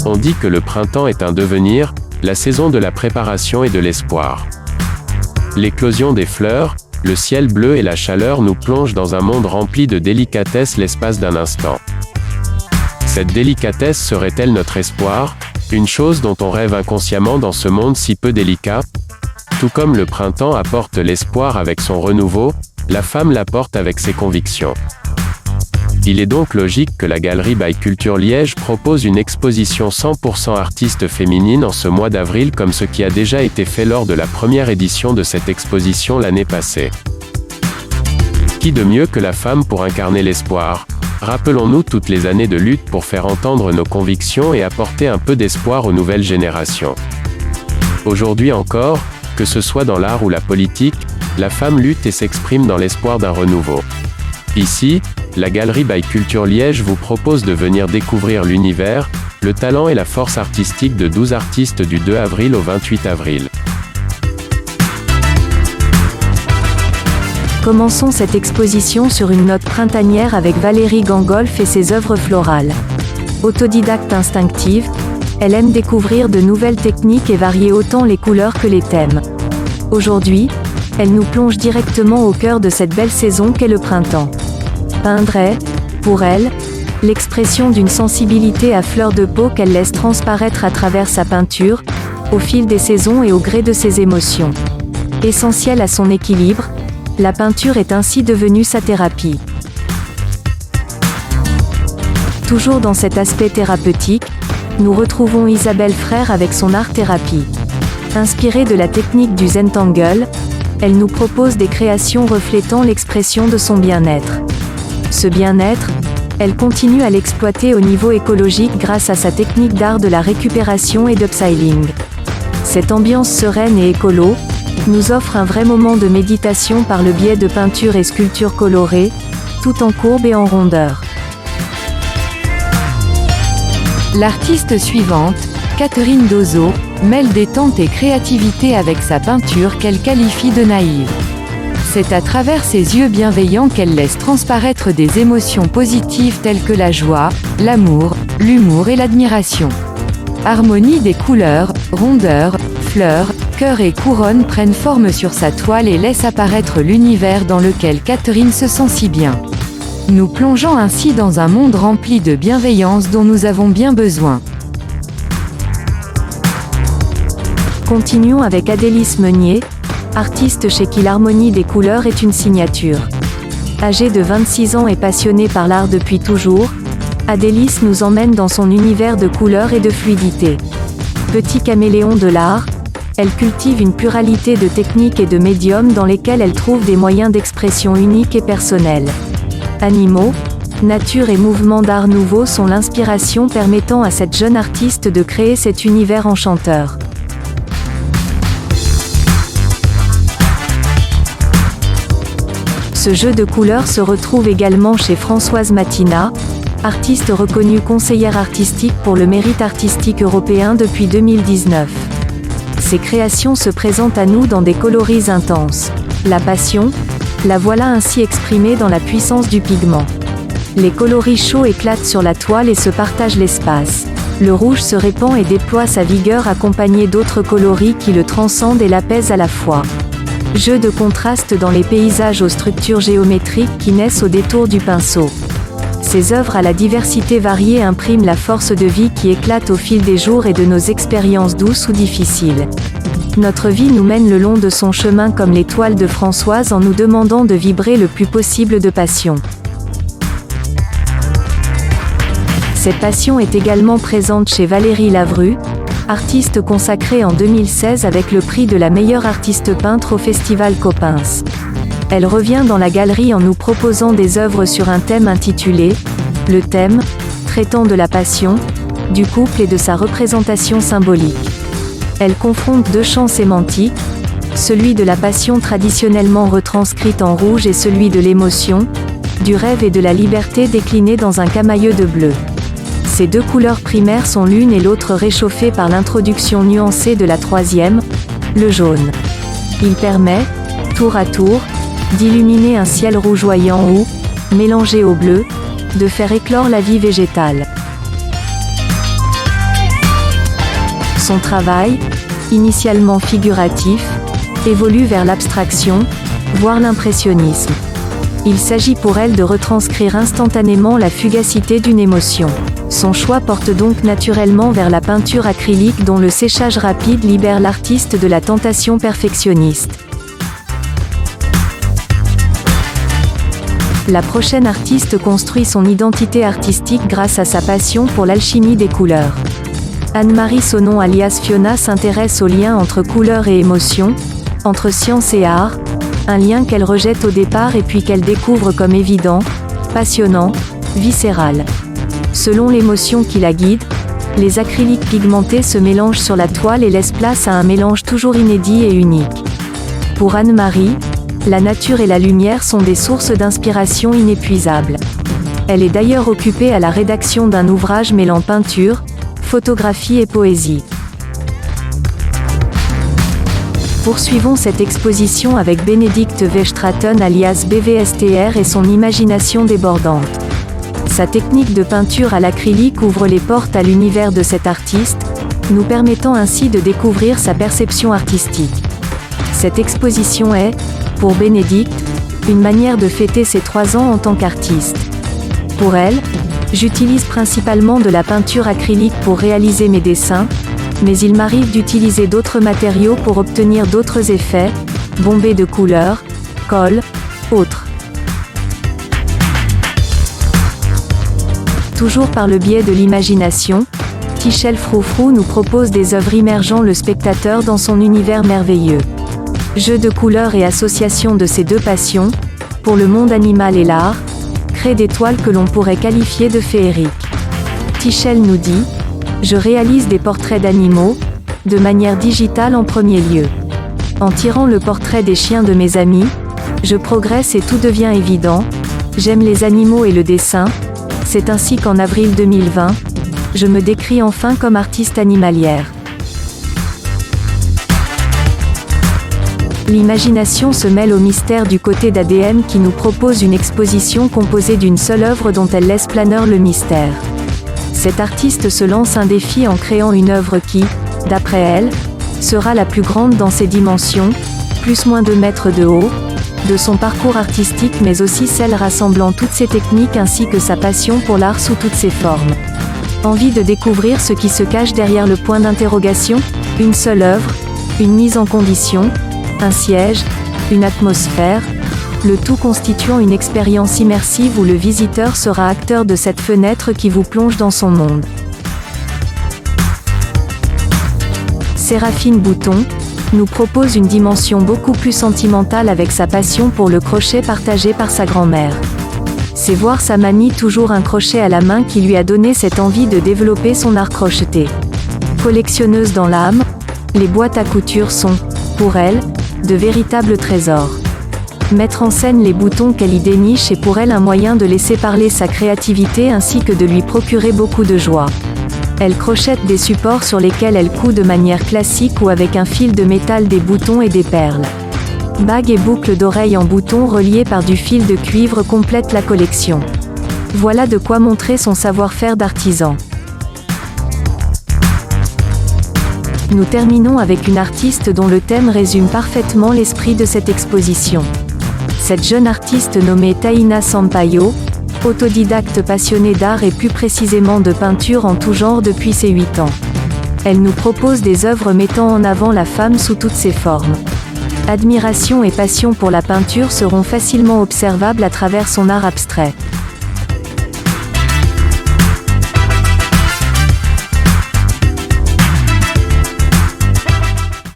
On dit que le printemps est un devenir, la saison de la préparation et de l'espoir. L'éclosion des fleurs, le ciel bleu et la chaleur nous plongent dans un monde rempli de délicatesse l'espace d'un instant. Cette délicatesse serait-elle notre espoir, une chose dont on rêve inconsciemment dans ce monde si peu délicat? Tout comme le printemps apporte l'espoir avec son renouveau, la femme l'apporte avec ses convictions. Il est donc logique que la Galerie by Culture Liège propose une exposition 100% artistes féminines en ce mois d'avril comme ce qui a déjà été fait lors de la première édition de cette exposition l'année passée. Qui de mieux que la femme pour incarner l'espoir? Rappelons-nous toutes les années de lutte pour faire entendre nos convictions et apporter un peu d'espoir aux nouvelles générations. Aujourd'hui encore, que ce soit dans l'art ou la politique, la femme lutte et s'exprime dans l'espoir d'un renouveau. Ici, la Galerie by Culture Liège vous propose de venir découvrir l'univers, le talent et la force artistique de 12 artistes du 2 avril au 28 avril. Commençons cette exposition sur une note printanière avec Valérie Gangolf et ses œuvres florales. Autodidacte instinctive, elle aime découvrir de nouvelles techniques et varier autant les couleurs que les thèmes. Aujourd'hui, elle nous plonge directement au cœur de cette belle saison qu'est le printemps. Peindre est, pour elle, l'expression d'une sensibilité à fleur de peau qu'elle laisse transparaître à travers sa peinture, au fil des saisons et au gré de ses émotions. Essentielle à son équilibre, la peinture est ainsi devenue sa thérapie. Toujours dans cet aspect thérapeutique, nous retrouvons Isabelle Frère avec son art-thérapie. Inspirée de la technique du Zentangle, elle nous propose des créations reflétant l'expression de son bien-être. Ce bien-être, elle continue à l'exploiter au niveau écologique grâce à sa technique d'art de la récupération et d'upcycling. Cette ambiance sereine et écolo nous offre un vrai moment de méditation par le biais de peintures et sculptures colorées, tout en courbe et en rondeur. L'artiste suivante, Catherine Dozo, mêle détente et créativité avec sa peinture qu'elle qualifie de naïve. C'est à travers ses yeux bienveillants qu'elle laisse transparaître des émotions positives telles que la joie, l'amour, l'humour et l'admiration. Harmonie des couleurs, rondeur, fleurs, cœurs et couronnes prennent forme sur sa toile et laissent apparaître l'univers dans lequel Catherine se sent si bien. Nous plongeons ainsi dans un monde rempli de bienveillance dont nous avons bien besoin. Continuons avec Adélis Meunier, artiste chez qui l'harmonie des couleurs est une signature. Âgée de 26 ans et passionnée par l'art depuis toujours, Adélis nous emmène dans son univers de couleurs et de fluidité. Petit caméléon de l'art, elle cultive une pluralité de techniques et de médiums dans lesquels elle trouve des moyens d'expression uniques et personnels. Animaux, nature et mouvements d'art nouveau sont l'inspiration permettant à cette jeune artiste de créer cet univers enchanteur. Ce jeu de couleurs se retrouve également chez Françoise Matina, artiste reconnue conseillère artistique pour le mérite artistique européen depuis 2019. Ses créations se présentent à nous dans des coloris intenses. La passion, la voilà ainsi exprimée dans la puissance du pigment. Les coloris chauds éclatent sur la toile et se partagent l'espace. Le rouge se répand et déploie sa vigueur accompagné d'autres coloris qui le transcendent et l'apaisent à la fois. Jeu de contraste dans les paysages aux structures géométriques qui naissent au détour du pinceau. Ces œuvres à la diversité variée impriment la force de vie qui éclate au fil des jours et de nos expériences douces ou difficiles. Notre vie nous mène le long de son chemin comme les toiles de Françoise en nous demandant de vibrer le plus possible de passion. Cette passion est également présente chez Valérie Lavru, artiste consacrée en 2016 avec le prix de la meilleure artiste peintre au Festival Coppens. Elle revient dans la galerie en nous proposant des œuvres sur un thème intitulé « Le thème », traitant de la passion, du couple et de sa représentation symbolique. Elle confronte deux champs sémantiques, celui de la passion traditionnellement retranscrite en rouge et celui de l'émotion, du rêve et de la liberté déclinés dans un camailleux de bleu. Ces deux couleurs primaires sont l'une et l'autre réchauffées par l'introduction nuancée de la troisième, le jaune. Il permet, tour à tour, d'illuminer un ciel rougeoyant ou, mélangé au bleu, de faire éclore la vie végétale. Son travail, initialement figuratif, évolue vers l'abstraction, voire l'impressionnisme. Il s'agit pour elle de retranscrire instantanément la fugacité d'une émotion. Son choix porte donc naturellement vers la peinture acrylique dont le séchage rapide libère l'artiste de la tentation perfectionniste. La prochaine artiste construit son identité artistique grâce à sa passion pour l'alchimie des couleurs. Anne-Marie Sonon alias Fiona s'intéresse au lien entre couleurs et émotion, entre science et art, un lien qu'elle rejette au départ et puis qu'elle découvre comme évident, passionnant, viscéral. Selon l'émotion qui la guide, les acryliques pigmentés se mélangent sur la toile et laissent place à un mélange toujours inédit et unique. Pour Anne-Marie, la nature et la lumière sont des sources d'inspiration inépuisables. Elle est d'ailleurs occupée à la rédaction d'un ouvrage mêlant peinture, photographie et poésie. Poursuivons cette exposition avec Benedict Verstraeten alias BVSTR et son imagination débordante. Sa technique de peinture à l'acrylique ouvre les portes à l'univers de cet artiste, nous permettant ainsi de découvrir sa perception artistique. Cette exposition est, pour Benedict, une manière de fêter ses 3 ans en tant qu'artiste. Pour elle, j'utilise principalement de la peinture acrylique pour réaliser mes dessins, mais il m'arrive d'utiliser d'autres matériaux pour obtenir d'autres effets, bombés de couleurs, colle, autres. Toujours par le biais de l'imagination, Tichel Froufrou nous propose des œuvres immergeant le spectateur dans son univers merveilleux. Jeu de couleurs et association de ces deux passions, pour le monde animal et l'art, crée des toiles que l'on pourrait qualifier de féeriques. Tichel nous dit: je réalise des portraits d'animaux, de manière digitale en premier lieu. En tirant le portrait des chiens de mes amis, je progresse et tout devient évident, j'aime les animaux et le dessin, c'est ainsi qu'en avril 2020, je me décris enfin comme artiste animalière. L'imagination se mêle au mystère du côté d'ADM qui nous propose une exposition composée d'une seule œuvre dont elle laisse planeur le mystère. Cette artiste se lance un défi en créant une œuvre qui, d'après elle, sera la plus grande dans ses dimensions, plus-moins 2 mètres de haut, de son parcours artistique mais aussi celle rassemblant toutes ses techniques ainsi que sa passion pour l'art sous toutes ses formes. Envie de découvrir ce qui se cache derrière le point d'interrogation? Une seule œuvre, une mise en condition, un siège, une atmosphère, le tout constituant une expérience immersive où le visiteur sera acteur de cette fenêtre qui vous plonge dans son monde. Séraphine Bouton nous propose une dimension beaucoup plus sentimentale avec sa passion pour le crochet partagée par sa grand-mère. C'est voir sa mamie toujours un crochet à la main qui lui a donné cette envie de développer son art crocheté. Collectionneuse dans l'âme, les boîtes à couture sont, pour elle, de véritables trésors. Mettre en scène les boutons qu'elle y déniche est pour elle un moyen de laisser parler sa créativité ainsi que de lui procurer beaucoup de joie. Elle crochette des supports sur lesquels elle coud de manière classique ou avec un fil de métal des boutons et des perles. Bagues et boucles d'oreilles en boutons reliées par du fil de cuivre complètent la collection. Voilà de quoi montrer son savoir-faire d'artisan. Nous terminons avec une artiste dont le thème résume parfaitement l'esprit de cette exposition. Cette jeune artiste nommée Taina Sampaio, autodidacte passionnée d'art et plus précisément de peinture en tout genre depuis ses 8 ans. Elle nous propose des œuvres mettant en avant la femme sous toutes ses formes. Admiration et passion pour la peinture seront facilement observables à travers son art abstrait.